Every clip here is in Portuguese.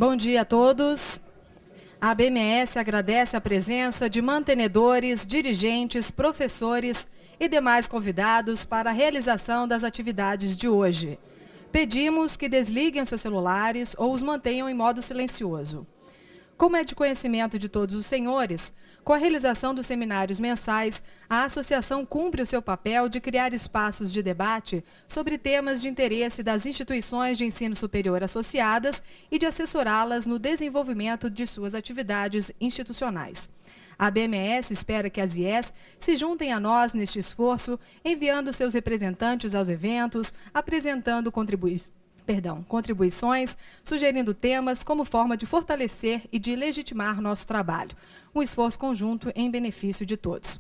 Bom dia a todos. A BMS agradece a presença de mantenedores, dirigentes, professores e demais convidados para a realização das atividades de hoje. Pedimos que desliguem os seus celulares ou os mantenham em modo silencioso. Como é de conhecimento de todos os senhores, com a realização dos seminários mensais, a associação cumpre o seu papel de criar espaços de debate sobre temas de interesse das instituições de ensino superior associadas e de assessorá-las no desenvolvimento de suas atividades institucionais. A BMS espera que as IES se juntem a nós neste esforço, enviando seus representantes aos eventos, apresentando contribuições, sugerindo temas como forma de fortalecer e de legitimar nosso trabalho. Um esforço conjunto em benefício de todos.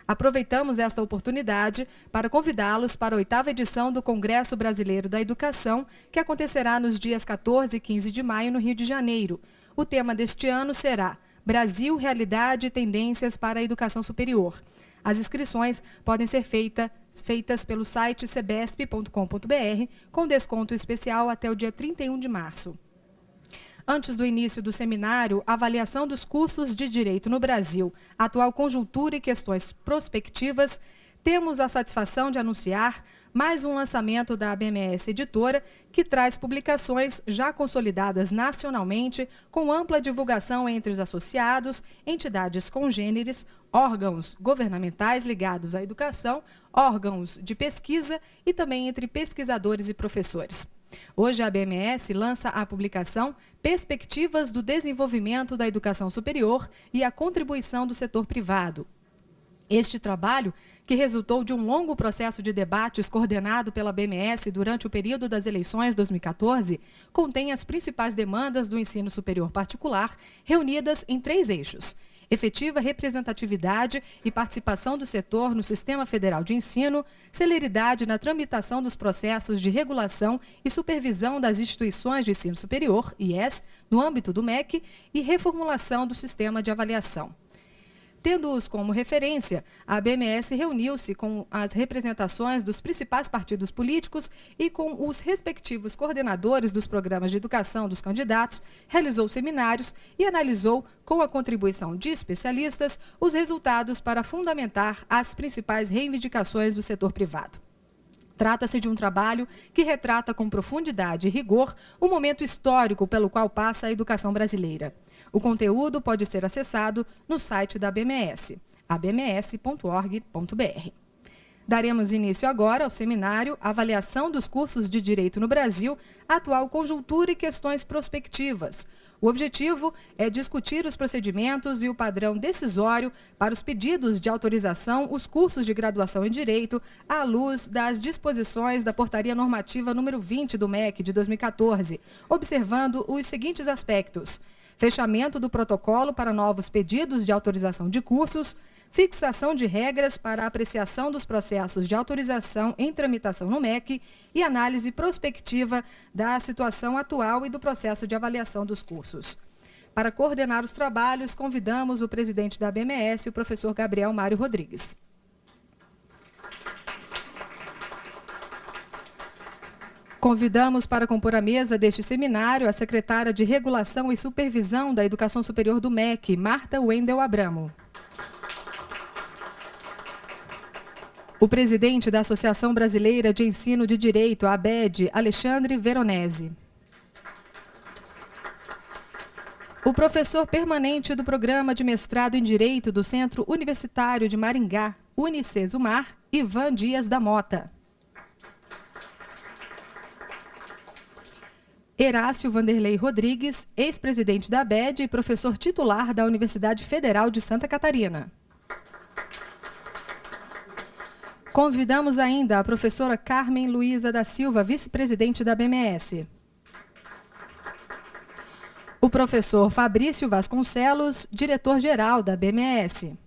Aproveitamos esta oportunidade para convidá-los para a 8ª edição do Congresso Brasileiro da Educação, que acontecerá nos dias 14 e 15 de maio no Rio de Janeiro. O tema deste ano será Brasil, Realidade e Tendências para a Educação Superior. As inscrições podem ser feitas pelo site cebesp.com.br, com desconto especial até o dia 31 de março. Antes do início do seminário, avaliação dos cursos de Direito no Brasil, atual conjuntura e questões prospectivas, temos a satisfação de anunciar mais um lançamento da BMS Editora, que traz publicações já consolidadas nacionalmente, com ampla divulgação entre os associados, entidades congêneres, órgãos governamentais ligados à educação, órgãos de pesquisa e também entre pesquisadores e professores. Hoje a BMS lança a publicação Perspectivas do Desenvolvimento da Educação Superior e a Contribuição do Setor Privado. Este trabalho, que resultou de um longo processo de debates coordenado pela BMS durante o período das eleições 2014, contém as principais demandas do ensino superior particular, reunidas em 3 eixos: efetiva representatividade e participação do setor no Sistema Federal de Ensino, celeridade na tramitação dos processos de regulação e supervisão das instituições de ensino superior, IES, no âmbito do MEC, e reformulação do sistema de avaliação. Tendo-os como referência, a BMS reuniu-se com as representações dos principais partidos políticos e com os respectivos coordenadores dos programas de educação dos candidatos, realizou seminários e analisou, com a contribuição de especialistas, os resultados para fundamentar as principais reivindicações do setor privado. Trata-se de um trabalho que retrata com profundidade e rigor o momento histórico pelo qual passa a educação brasileira. O conteúdo pode ser acessado no site da BMS, abms.org.br. Daremos início agora ao seminário Avaliação dos Cursos de Direito no Brasil, atual conjuntura e questões prospectivas. O objetivo é discutir os procedimentos e o padrão decisório para os pedidos de autorização os cursos de graduação em Direito à luz das disposições da Portaria Normativa número 20 do MEC de 2014, observando os seguintes aspectos: fechamento do protocolo para novos pedidos de autorização de cursos, fixação de regras para a apreciação dos processos de autorização em tramitação no MEC e análise prospectiva da situação atual e do processo de avaliação dos cursos. Para coordenar os trabalhos, convidamos o presidente da BMS, o professor Gabriel Mário Rodrigues. Convidamos para compor a mesa deste seminário a secretária de Regulação e Supervisão da Educação Superior do MEC, Marta Wendel Abramo. O presidente da Associação Brasileira de Ensino de Direito, a ABED, Alexandre Veronese. O professor permanente do Programa de Mestrado em Direito do Centro Universitário de Maringá, Unicesumar, Ivan Dias da Mota. Herácio Vanderlei Rodrigues, ex-presidente da ABED e professor titular da Universidade Federal de Santa Catarina. Convidamos ainda a professora Carmen Luísa da Silva, vice-presidente da BMS. O professor Fabrício Vasconcelos, diretor-geral da BMS.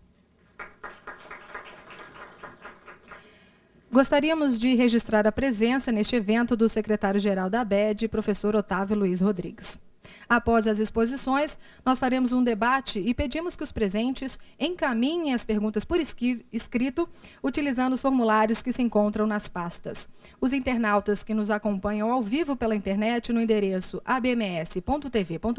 Gostaríamos de registrar a presença neste evento do secretário-geral da ABED, professor Otávio Luiz Rodrigues. Após as exposições, nós faremos um debate e pedimos que os presentes encaminhem as perguntas por escrito, utilizando os formulários que se encontram nas pastas. Os internautas que nos acompanham ao vivo pela internet no endereço abms.tv.br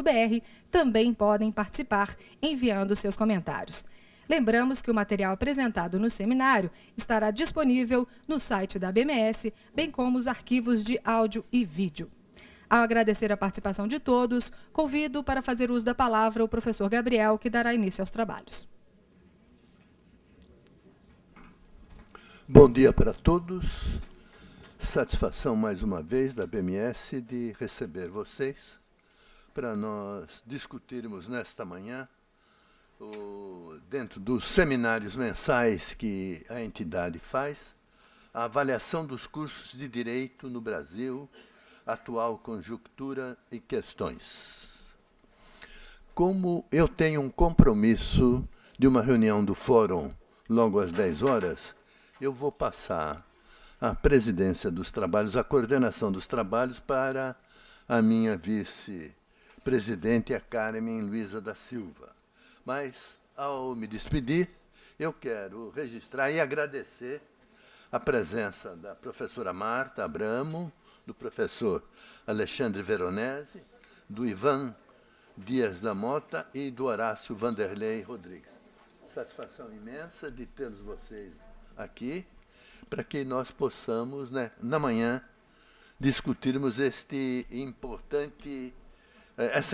também podem participar enviando seus comentários. Lembramos que o material apresentado no seminário estará disponível no site da ABMS, bem como os arquivos de áudio e vídeo. Ao agradecer a participação de todos, convido para fazer uso da palavra o professor Gabriel, que dará início aos trabalhos. Bom dia para todos. Satisfação mais uma vez da ABMS de receber vocês para nós discutirmos nesta manhã dentro dos seminários mensais que a entidade faz, a avaliação dos cursos de Direito no Brasil, atual conjuntura e questões. Como eu tenho um compromisso de uma reunião do Fórum logo às 10 horas, eu vou passar a presidência dos trabalhos, a coordenação dos trabalhos para a minha vice-presidente, a Carmen Luiza da Silva. Mas, ao me despedir, eu quero registrar e agradecer a presença da professora Marta Abramo, do professor Alexandre Veronese, do Ivan Dias da Mota e do Horácio Vanderlei Rodrigues. Satisfação imensa de termos vocês aqui, para que nós possamos, na manhã, discutirmos essa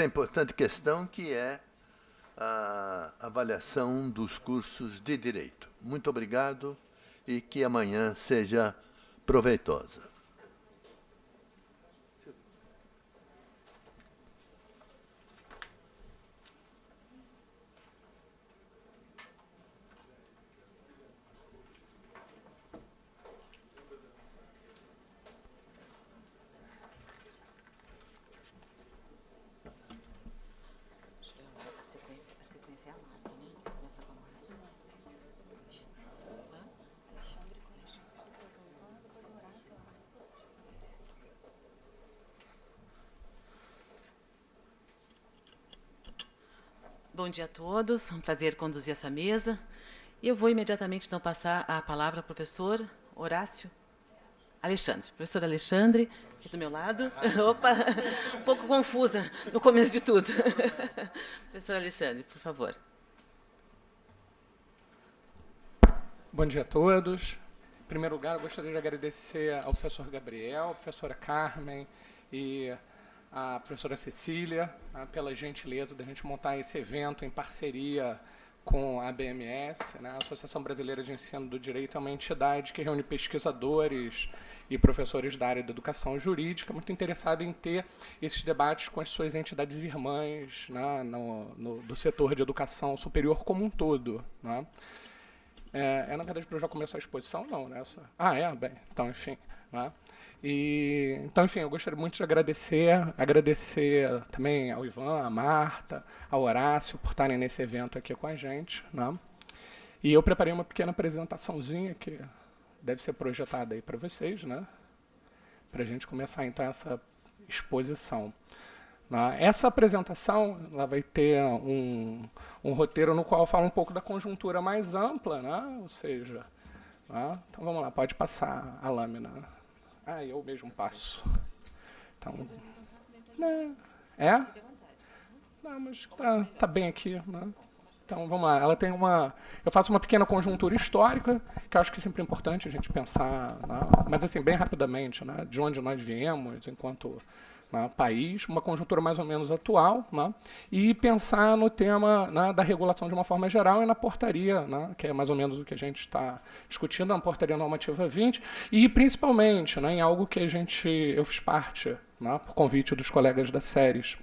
importante questão que é a avaliação dos cursos de Direito. Muito obrigado e que amanhã seja proveitosa. Bom dia a todos, é um prazer conduzir essa mesa. Eu vou imediatamente então passar a palavra ao professor Horácio Alexandre. Professor Alexandre, aqui do meu lado. Opa, um pouco confusa no começo de tudo. Professor Alexandre, por favor. Bom dia a todos. Em primeiro lugar, eu gostaria de agradecer ao professor Gabriel, à professora Carmen e a professora Cecília, pela gentileza de a gente montar esse evento em parceria com a ABMS. A Associação Brasileira de Ensino do Direito é uma entidade que reúne pesquisadores e professores da área da educação jurídica, muito interessado em ter esses debates com as suas entidades irmãs do setor de educação superior como um todo. Na verdade, para eu já começar a exposição? Não, né? Bem, então, enfim. Então, enfim, eu gostaria muito de agradecer também ao Ivan, à Marta, ao Horácio, por estarem nesse evento aqui com a gente. E eu preparei uma pequena apresentaçãozinha que deve ser projetada aí para vocês, para a gente começar, então, essa exposição. Essa apresentação ela vai ter um roteiro no qual fala um pouco da conjuntura mais ampla, ou seja, então vamos lá, pode passar a lâmina. Eu mesmo passo. Então, Não, mas tá bem aqui, Então, vamos lá. Ela tem eu faço uma pequena conjuntura histórica, que eu acho que é sempre importante a gente pensar, mas assim, bem rapidamente, de onde nós viemos enquanto país, uma conjuntura mais ou menos atual, e pensar no tema da regulação de uma forma geral e na portaria, que é mais ou menos o que a gente está discutindo, na portaria normativa 20, e principalmente em algo que eu fiz parte, por convite dos colegas da SERES,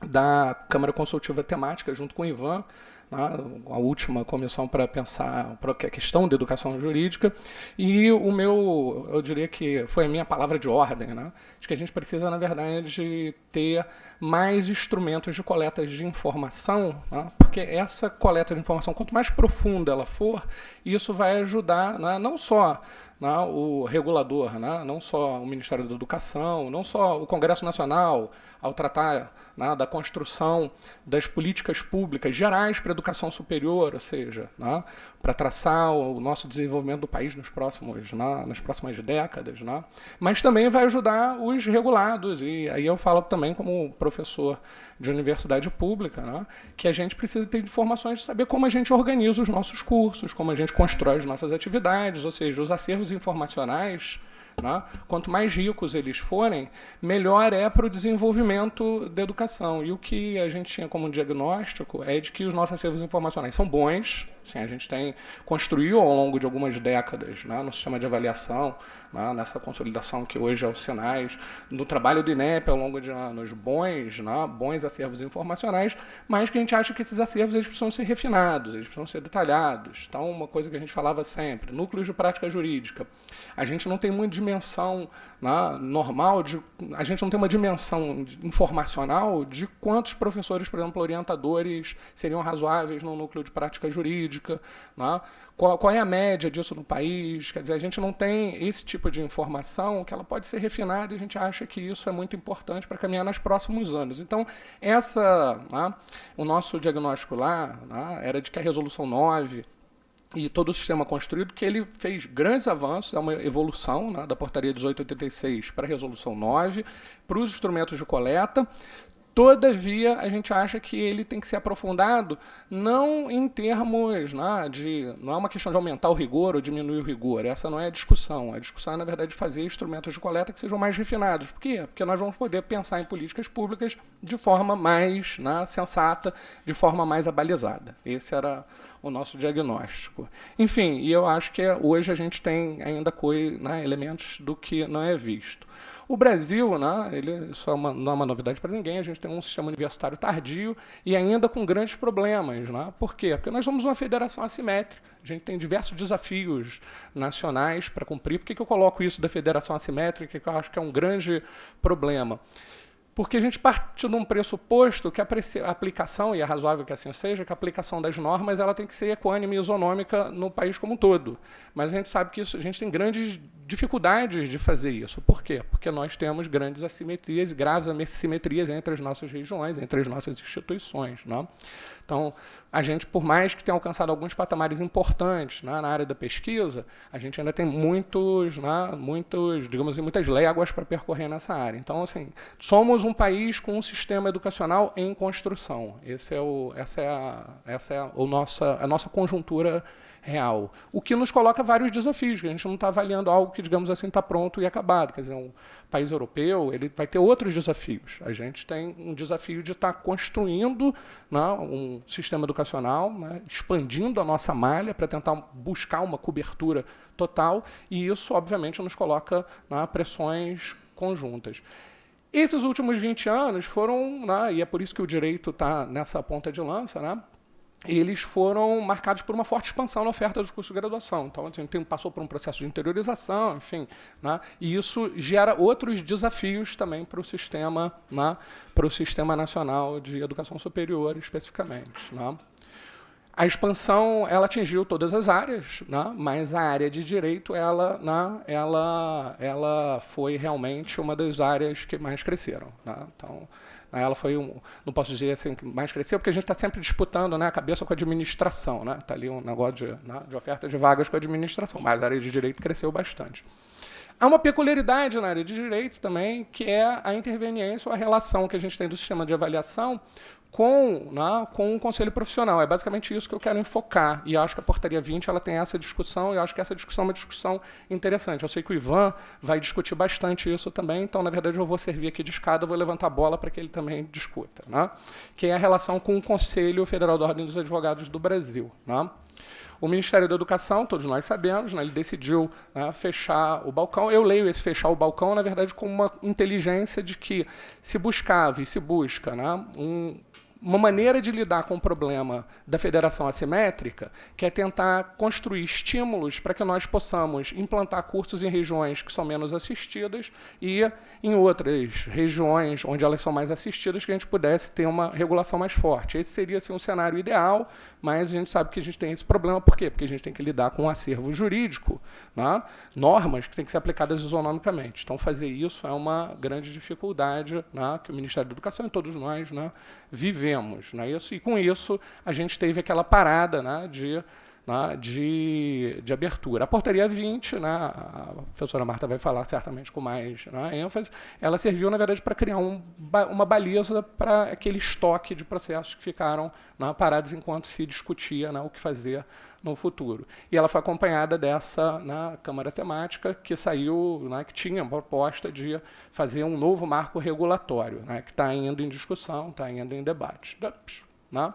da Câmara Consultiva Temática, junto com o Ivan, né, a última comissão para pensar a questão da educação jurídica, e eu diria que foi a minha palavra de ordem, né, de que a gente precisa, na verdade, ter mais instrumentos de coleta de informação, né, porque essa coleta de informação, quanto mais profunda ela for, isso vai ajudar, né, não só o regulador, não só o Ministério da Educação, não só o Congresso Nacional, ao tratar da construção das políticas públicas gerais para a educação superior, ou seja, para traçar o nosso desenvolvimento do país nas próximas décadas, mas também vai ajudar os regulados, e aí eu falo também como professor de universidade pública, que a gente precisa ter informações de saber como a gente organiza os nossos cursos, como a gente constrói as nossas atividades, ou seja, os acervos informacionais, quanto mais ricos eles forem, melhor é para o desenvolvimento da educação. E o que a gente tinha como diagnóstico é de que os nossos acervos informacionais são bons, sim, a gente construiu ao longo de algumas décadas, no sistema de avaliação, nessa consolidação que hoje é o Sinais, no trabalho do INEP ao longo de anos, bons acervos informacionais, mas que a gente acha que esses acervos eles precisam ser refinados, eles precisam ser detalhados. Então, uma coisa que a gente falava sempre, núcleos de prática jurídica. A gente não tem muita dimensão normal, a gente não tem uma dimensão informacional de quantos professores, por exemplo, orientadores seriam razoáveis no núcleo de prática jurídica, qual é a média disso no país. Quer dizer, a gente não tem esse tipo de informação que ela pode ser refinada, e a gente acha que isso é muito importante para caminhar nos próximos anos. Então, o nosso diagnóstico lá era de que a Resolução 9 e todo o sistema construído, que ele fez grandes avanços, é uma evolução da Portaria 1886 para a Resolução 9, para os instrumentos de coleta. Todavia, a gente acha que ele tem que ser aprofundado, não em termos não é uma questão de aumentar o rigor ou diminuir o rigor, essa não é a discussão. A discussão é, na verdade, fazer instrumentos de coleta que sejam mais refinados. Por quê? Porque nós vamos poder pensar em políticas públicas de forma mais sensata, de forma mais abalizada. Esse era o nosso diagnóstico. Enfim, e eu acho que hoje a gente tem ainda elementos do que não é visto. O Brasil, isso não é uma novidade para ninguém, a gente tem um sistema universitário tardio e ainda com grandes problemas. Por quê? Porque nós somos uma federação assimétrica, a gente tem diversos desafios nacionais para cumprir. Por que eu coloco isso da federação assimétrica, que eu acho que é um grande problema? Porque a gente parte de um pressuposto que a aplicação, e é razoável que assim seja, que a aplicação das normas ela tem que ser equânime e isonômica no país como um todo. Mas a gente sabe que a gente tem grandes dificuldades de fazer isso. Por quê? Porque nós temos grandes assimetrias, graves assimetrias entre as nossas regiões, entre as nossas instituições. Então, a gente, por mais que tenha alcançado alguns patamares importantes na área da pesquisa, a gente ainda tem muitas léguas para percorrer nessa área. Então, assim, somos um país com um sistema educacional em construção. Essa é a nossa conjuntura real. O que nos coloca vários desafios, que a gente não está avaliando algo que, digamos assim, está pronto e acabado. Quer dizer, um país europeu ele vai ter outros desafios. A gente tem um desafio de estar construindo um sistema educacional, expandindo a nossa malha para tentar buscar uma cobertura total, e isso, obviamente, nos coloca pressões conjuntas. Esses últimos 20 anos foram, e é por isso que o direito está nessa ponta de lança, eles foram marcados por uma forte expansão na oferta dos cursos de graduação. Então, a gente passou por um processo de interiorização, enfim, e isso gera outros desafios também para o sistema nacional de educação superior, especificamente. A expansão ela atingiu todas as áreas, mas a área de direito ela foi realmente uma das áreas que mais cresceram. Então, ela foi, não posso dizer assim que mais cresceu, porque a gente está sempre disputando a cabeça com a administração. Está ali um negócio de oferta de vagas com a administração, mas a área de direito cresceu bastante. Há uma peculiaridade na área de direito também, que é a interveniência ou a relação que a gente tem do sistema de avaliação com o conselho profissional. É basicamente isso que eu quero enfocar. E acho que a Portaria 20 ela tem essa discussão, e eu acho que essa discussão é uma discussão interessante. Eu sei que o Ivan vai discutir bastante isso também, então, na verdade, eu vou servir aqui de escada, vou levantar a bola para que ele também discuta. Que é a relação com o Conselho Federal da Ordem dos Advogados do Brasil. O Ministério da Educação, todos nós sabemos, ele decidiu fechar o balcão. Eu leio esse fechar o balcão, na verdade, como uma inteligência de que se buscava e se busca uma maneira de lidar com o problema da federação assimétrica, que é tentar construir estímulos para que nós possamos implantar cursos em regiões que são menos assistidas e em outras regiões onde elas são mais assistidas, que a gente pudesse ter uma regulação mais forte. Esse seria assim, um cenário ideal, mas a gente sabe que a gente tem esse problema. Por quê? Porque a gente tem que lidar com um acervo jurídico, né? Normas que têm que ser aplicadas isonomicamente. Então, fazer isso é uma grande dificuldade, né, que o Ministério da Educação e todos nós, né, vivemos. Não é isso? E, com isso, a gente teve aquela parada, né, de abertura. A portaria 20, né, a professora Marta vai falar certamente com mais, né, ênfase, ela serviu, na verdade, para criar uma baliza para aquele estoque de processos que ficaram, né, parados enquanto se discutia, né, o que fazer no futuro. E ela foi acompanhada dessa, né, Câmara Temática, que saiu, né, que tinha uma proposta de fazer um novo marco regulatório, né, que está ainda em discussão, está ainda em debate. Né?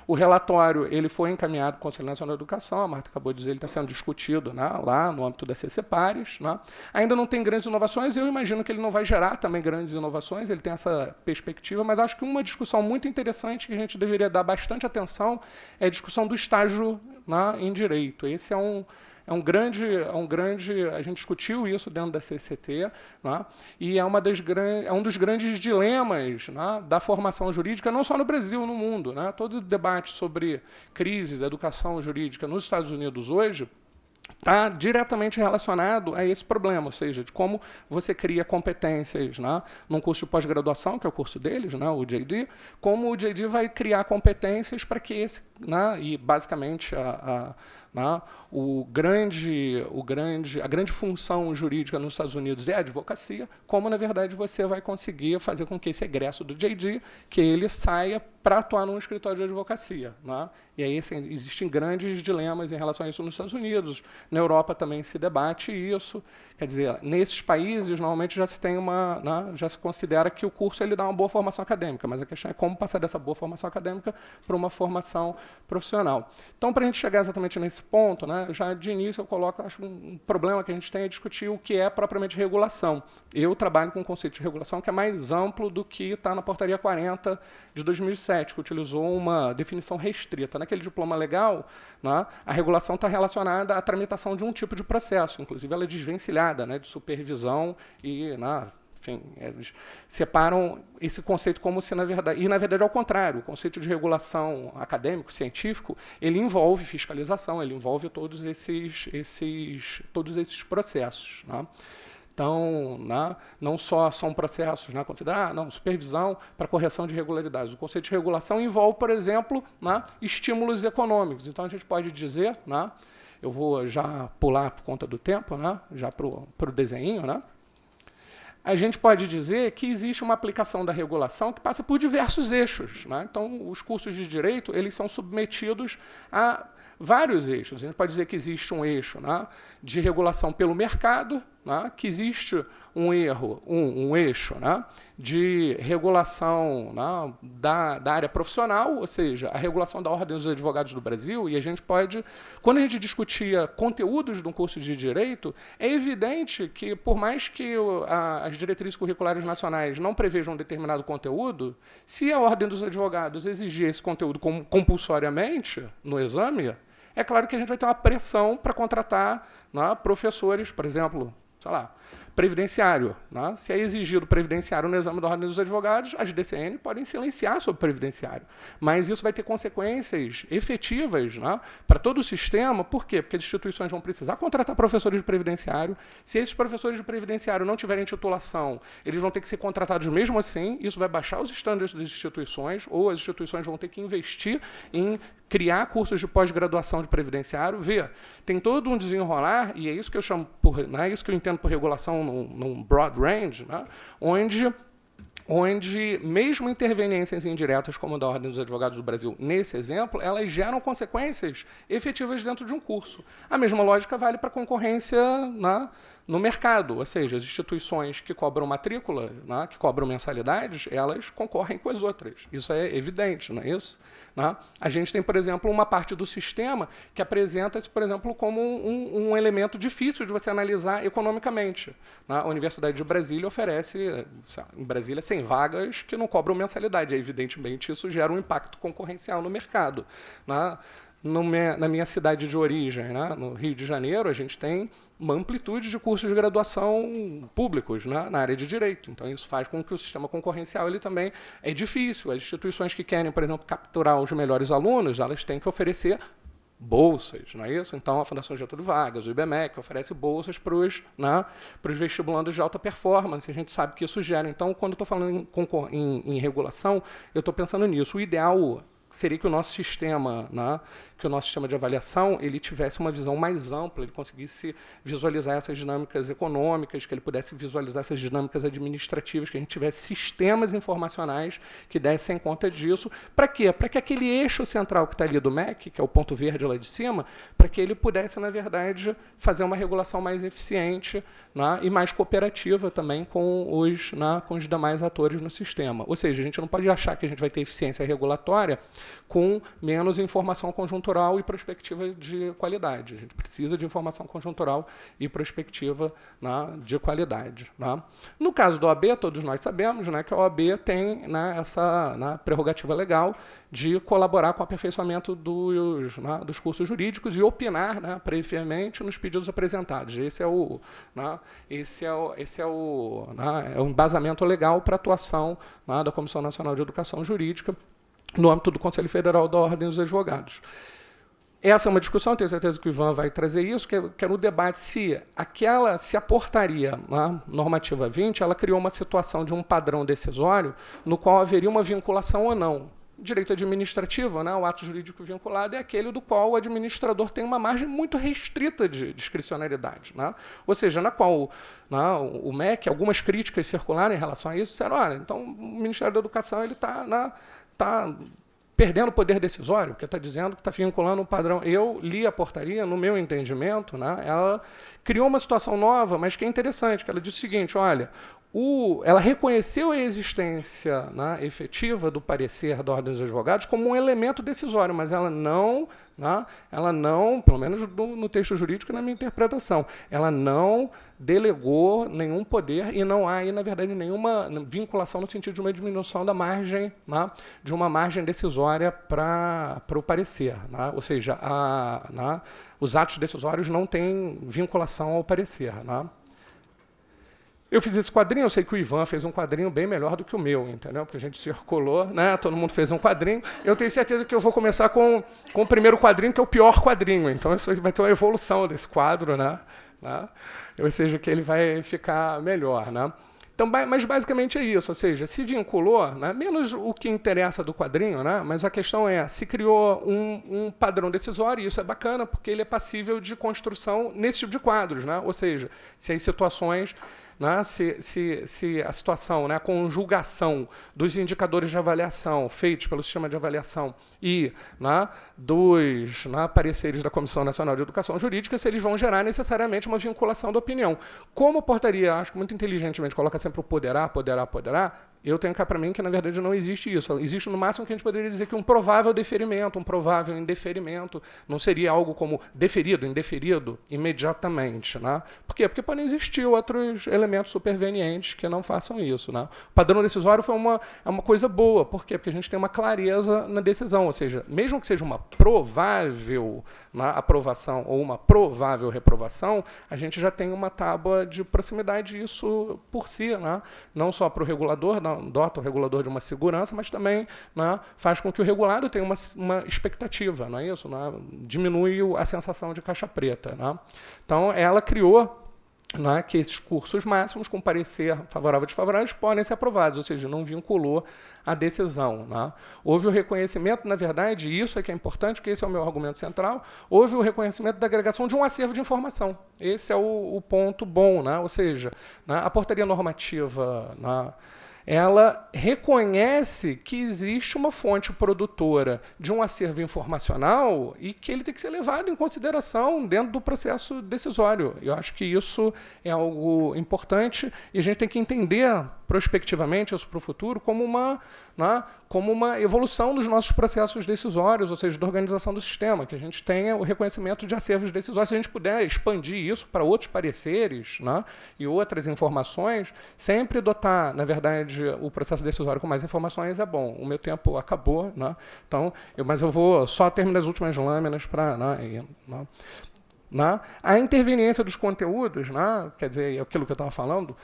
O relatório ele foi encaminhado para o Conselho Nacional da Educação, a Marta acabou de dizer, ele está sendo discutido, né, lá no âmbito da CCPares. Né? Ainda não tem grandes inovações, eu imagino que ele não vai gerar também grandes inovações, ele tem essa perspectiva, mas acho que uma discussão muito interessante que a gente deveria dar bastante atenção é a discussão do estágio, né, em direito. Esse é um grande, a gente discutiu isso dentro da CCT, né, e é um dos grandes dilemas, né, da formação jurídica, não só no Brasil, no mundo. Né, todo o debate sobre crises da educação jurídica nos Estados Unidos hoje está diretamente relacionado a esse problema, ou seja, de como você cria competências, né, num curso de pós-graduação, que é o curso deles, né, o JD, como o JD vai criar competências para que esse, né, e basicamente a grande função jurídica nos Estados Unidos é a advocacia, como, na verdade, você vai conseguir fazer com que esse egresso do JD, que ele saia para atuar num escritório de advocacia. Né? E aí assim, existem grandes dilemas em relação a isso nos Estados Unidos. Na Europa também se debate isso. Quer dizer, nesses países, normalmente já se tem já se considera que o curso ele dá uma boa formação acadêmica, mas a questão é como passar dessa boa formação acadêmica para uma formação profissional. Então, para a gente chegar exatamente nesse ponto, né, já de início eu coloco, acho um problema que a gente tem é discutir o que é propriamente regulação. Eu trabalho com um conceito de regulação que é mais amplo do que está na Portaria 40 de 2007, que utilizou uma definição restrita. Naquele diploma legal, né, a regulação está relacionada à tramitação de um tipo de processo, inclusive ela é desvencilhada, né, de supervisão e, né, enfim, eles separam esse conceito como se, na verdade, ao contrário, o conceito de regulação acadêmico, científico, ele envolve fiscalização, ele envolve todos esses processos. Né? Então, né, não só são processos, né, considerar, supervisão para correção de irregularidades. O conceito de regulação envolve, por exemplo, né, estímulos econômicos. Então, a gente pode dizer, né, eu vou já pular por conta do tempo, né, já para o desenho, né, a gente pode dizer que existe uma aplicação da regulação que passa por diversos eixos. Né? Então, os cursos de direito eles são submetidos a vários eixos. A gente pode dizer que existe um eixo, né, de regulação pelo mercado, né, que existe um eixo, né, de regulação, né, da área profissional, ou seja, a regulação da Ordem dos Advogados do Brasil, e a gente pode, quando a gente discutia conteúdos de um curso de direito, é evidente que, por mais que as diretrizes curriculares nacionais não prevejam um determinado conteúdo, se a Ordem dos Advogados exigir esse conteúdo compulsoriamente no exame, é claro que a gente vai ter uma pressão para contratar, né, professores, por exemplo, sei lá, previdenciário. Né? Se é exigido previdenciário no exame da Ordem dos Advogados, as DCN podem silenciar sobre previdenciário. Mas isso vai ter consequências efetivas, né, para todo o sistema. Por quê? Porque as instituições vão precisar contratar professores de previdenciário. Se esses professores de previdenciário não tiverem titulação, eles vão ter que ser contratados mesmo assim. Isso vai baixar os estándares das instituições, ou as instituições vão ter que investir em criar cursos de pós-graduação de previdenciário. Tem todo um desenrolar, e é isso que eu chamo é isso que eu entendo por regulação num broad range, né, onde mesmo interveniências indiretas como a da Ordem dos Advogados do Brasil, nesse exemplo, elas geram consequências efetivas dentro de um curso. A mesma lógica vale para a concorrência, né, no mercado, ou seja, as instituições que cobram matrícula, né, que cobram mensalidades, elas concorrem com as outras. Isso é evidente, não é isso? Né? A gente tem, por exemplo, uma parte do sistema que apresenta-se, por exemplo, como um elemento difícil de você analisar economicamente. Né? A Universidade de Brasília oferece, em Brasília, 100 vagas que não cobram mensalidade. Evidentemente, isso gera um impacto concorrencial no mercado. Né? Na minha cidade de origem, né, no Rio de Janeiro, a gente tem uma amplitude de cursos de graduação públicos, né, na área de direito. Então, isso faz com que o sistema concorrencial ele também é difícil. As instituições que querem, por exemplo, capturar os melhores alunos, elas têm que oferecer bolsas, não é isso? Então, a Fundação Getúlio Vargas, o IBMEC, oferece bolsas para os vestibulandos de alta performance. A gente sabe que isso gera. Então, quando eu estou falando em regulação, eu estou pensando nisso. O ideal seria que o nosso sistema, né, que o nosso sistema de avaliação ele tivesse uma visão mais ampla, ele conseguisse visualizar essas dinâmicas econômicas, que ele pudesse visualizar essas dinâmicas administrativas, que a gente tivesse sistemas informacionais que dessem conta disso. Para quê? Para que aquele eixo central que está ali do MEC, que é o ponto verde lá de cima, para que ele pudesse, na verdade, fazer uma regulação mais eficiente, né, e mais cooperativa também com os demais atores no sistema. Ou seja, a gente não pode achar que a gente vai ter eficiência regulatória com menos informação conjuntural e prospectiva de qualidade. A gente precisa de informação conjuntural e prospectiva, né, de qualidade. Né? No caso da OAB, todos nós sabemos, né, que a OAB tem, né, essa, né, prerrogativa legal de colaborar com o aperfeiçoamento dos cursos jurídicos e opinar, né, previamente nos pedidos apresentados. Esse é o embasamento legal para a atuação, né, da Comissão Nacional de Educação Jurídica no âmbito do Conselho Federal da Ordem dos Advogados. Essa é uma discussão, tenho certeza que o Ivan vai trazer isso, que é no debate se a portaria, né, normativa 20, ela criou uma situação de um padrão decisório no qual haveria uma vinculação ou não. Direito administrativo, né, o ato jurídico vinculado, é aquele do qual o administrador tem uma margem muito restrita de discricionariedade. Né? Ou seja, na qual, né, o MEC, algumas críticas circularam em relação a isso, disseram, olha, então o Ministério da Educação está perdendo o poder decisório, porque está dizendo que está vinculando um padrão. Eu li a portaria, no meu entendimento, né, ela criou uma situação nova, mas que é interessante, que ela disse o seguinte, olha, ela reconheceu a existência, né, efetiva do parecer da Ordem dos Advogados como um elemento decisório, mas ela não, pelo menos no texto jurídico e na minha interpretação, ela não delegou nenhum poder e não há aí, na verdade, nenhuma vinculação no sentido de uma diminuição da margem, né, de uma margem decisória para o parecer. Né? Ou seja, os atos decisórios não têm vinculação ao parecer. Né? Eu fiz esse quadrinho, eu sei que o Ivan fez um quadrinho bem melhor do que o meu, entendeu? Porque a gente circulou, né? Todo mundo fez um quadrinho. Eu tenho certeza que eu vou começar com o primeiro quadrinho, que é o pior quadrinho. Então, isso vai ter uma evolução desse quadro, né? Ou seja, que ele vai ficar melhor, né? Então, mas basicamente é isso, ou seja, se vinculou, né, menos o que interessa do quadrinho, né, mas a questão é, se criou um padrão decisório, e isso é bacana, porque ele é passível de construção nesse tipo de quadros, né, ou seja, se as situações, né, se a situação, né, a conjugação dos indicadores de avaliação feitos pelo sistema de avaliação e, né, dos, né, pareceres da Comissão Nacional de Educação Jurídica, se eles vão gerar necessariamente uma vinculação da opinião. Como a portaria, acho que muito inteligentemente, coloca sempre o poderá, eu tenho cá para mim que, na verdade, não existe isso. Existe, no máximo, que a gente poderia dizer que um provável deferimento, um provável indeferimento, não seria algo como deferido, indeferido, imediatamente. Né? Por quê? Porque podem existir outros elementos supervenientes que não façam isso. Né? O padrão decisório foi uma coisa boa. Por quê? Porque a gente tem uma clareza na decisão. Ou seja, mesmo que seja uma provável, né, aprovação ou uma provável reprovação, a gente já tem uma tábua de proximidade, isso por si. Né? Não só para o regulador, dota o regulador de uma segurança, mas também, né, faz com que o regulado tenha uma expectativa, não é isso? Né? Diminui a sensação de caixa preta. Né? Então, ela criou, né, que esses cursos máximos, com parecer favorável ou desfavorável, podem ser aprovados, ou seja, não vinculou a decisão. Né? Houve o reconhecimento, na verdade, e isso é que é importante, porque esse é o meu argumento central, houve o reconhecimento da agregação de um acervo de informação. Esse é o ponto bom, né? Ou seja, né, a portaria normativa, né, ela reconhece que existe uma fonte produtora de um acervo informacional e que ele tem que ser levado em consideração dentro do processo decisório. Eu acho que isso é algo importante e a gente tem que entender prospectivamente isso para o futuro como uma evolução dos nossos processos decisórios, ou seja, da organização do sistema, que a gente tenha o reconhecimento de acervos decisórios. Se a gente puder expandir isso para outros pareceres, e outras informações, sempre dotar, na verdade, o processo decisório com mais informações é bom. O meu tempo acabou, então, mas eu vou só terminar as últimas lâminas para... A interveniência dos conteúdos, quer dizer, aquilo que eu estava falando,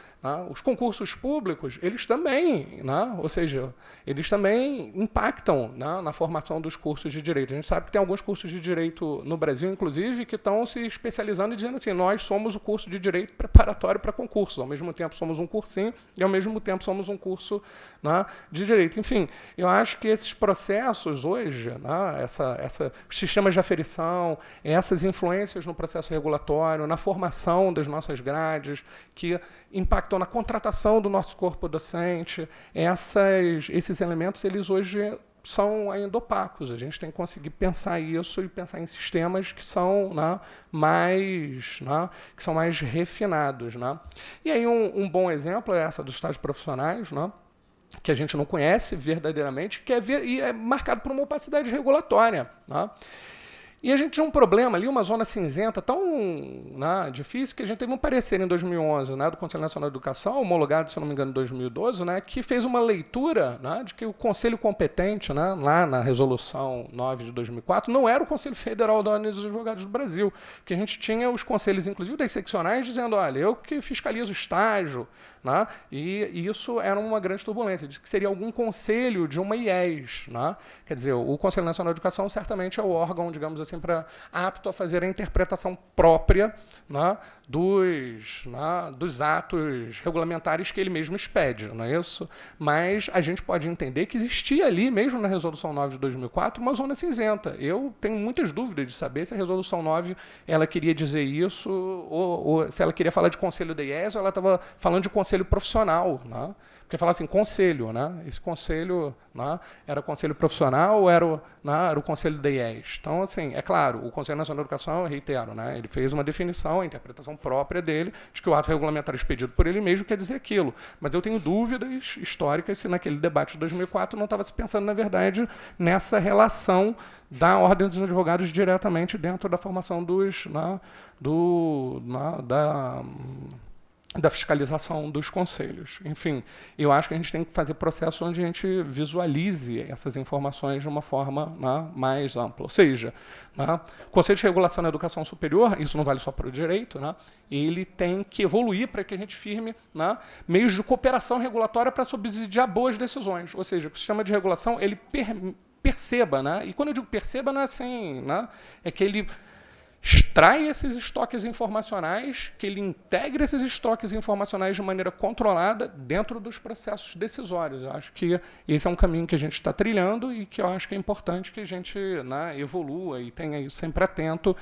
os concursos públicos, eles também, ou seja, eles também impactam na formação dos cursos de direito. A gente sabe que tem alguns cursos de direito no Brasil, inclusive, que estão se especializando e dizendo assim, nós somos o curso de direito preparatório para concursos, ao mesmo tempo somos um cursinho e ao mesmo tempo somos um curso de direito. Enfim, eu acho que esses processos hoje, os sistemas de aferição, essas influências no processo regulatório, na formação das nossas grades, que impactam na contratação do nosso corpo docente, esses elementos, eles hoje são ainda opacos. A gente tem que conseguir pensar isso e pensar em sistemas que são, que são mais refinados. E aí um bom exemplo é essa dos estágios profissionais, que a gente não conhece verdadeiramente, e é marcado por uma opacidade regulatória. E a gente tinha um problema ali, uma zona cinzenta tão difícil, que a gente teve um parecer em 2011 do Conselho Nacional de Educação, homologado, se não me engano, em 2012, que fez uma leitura de que o Conselho competente, lá na Resolução 9 de 2004, não era o Conselho Federal da Ordem dos Advogados do Brasil, que a gente tinha os conselhos, inclusive das seccionais, dizendo, olha, eu que fiscalizo o estágio, e isso era uma grande turbulência, diz que seria algum conselho de uma IES. Quer dizer, o Conselho Nacional de Educação certamente é o órgão, digamos assim, apto a fazer a interpretação própria dos atos regulamentares que ele mesmo expede, não é isso? Mas a gente pode entender que existia ali, mesmo na Resolução 9 de 2004, uma zona cinzenta. Eu tenho muitas dúvidas de saber se a Resolução 9 ela queria dizer isso, ou se ela queria falar de conselho da IES, ou ela estava falando de conselho profissional. Porque falar assim, conselho, esse conselho era conselho profissional ou era o conselho da IES? Então, assim, é claro, o Conselho Nacional de Educação, eu reitero, ele fez uma definição, a interpretação própria dele, de que o ato regulamentar expedido por ele mesmo quer dizer aquilo. Mas eu tenho dúvidas históricas se naquele debate de 2004 não estava se pensando, na verdade, nessa relação da Ordem dos Advogados diretamente dentro da formação da fiscalização dos conselhos. Enfim, eu acho que a gente tem que fazer processos onde a gente visualize essas informações de uma forma mais ampla. Ou seja, o Conselho de Regulação da Educação Superior, isso não vale só para o direito, ele tem que evoluir para que a gente firme meios de cooperação regulatória para subsidiar boas decisões. Ou seja, que o sistema de regulação ele perceba, e quando eu digo perceba, não é assim, é que ele extrai esses estoques informacionais, que ele integre esses estoques informacionais de maneira controlada dentro dos processos decisórios. Eu acho que esse é um caminho que a gente está trilhando e que eu acho que é importante que a gente evolua e tenha isso sempre atento,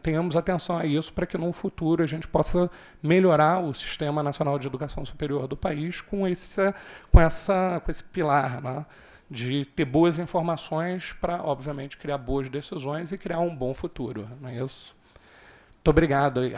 tenhamos atenção a isso para que no futuro a gente possa melhorar o Sistema Nacional de Educação Superior do país com esse pilar, de ter boas informações para, obviamente, criar boas decisões e criar um bom futuro. Não é isso? Muito obrigado aí.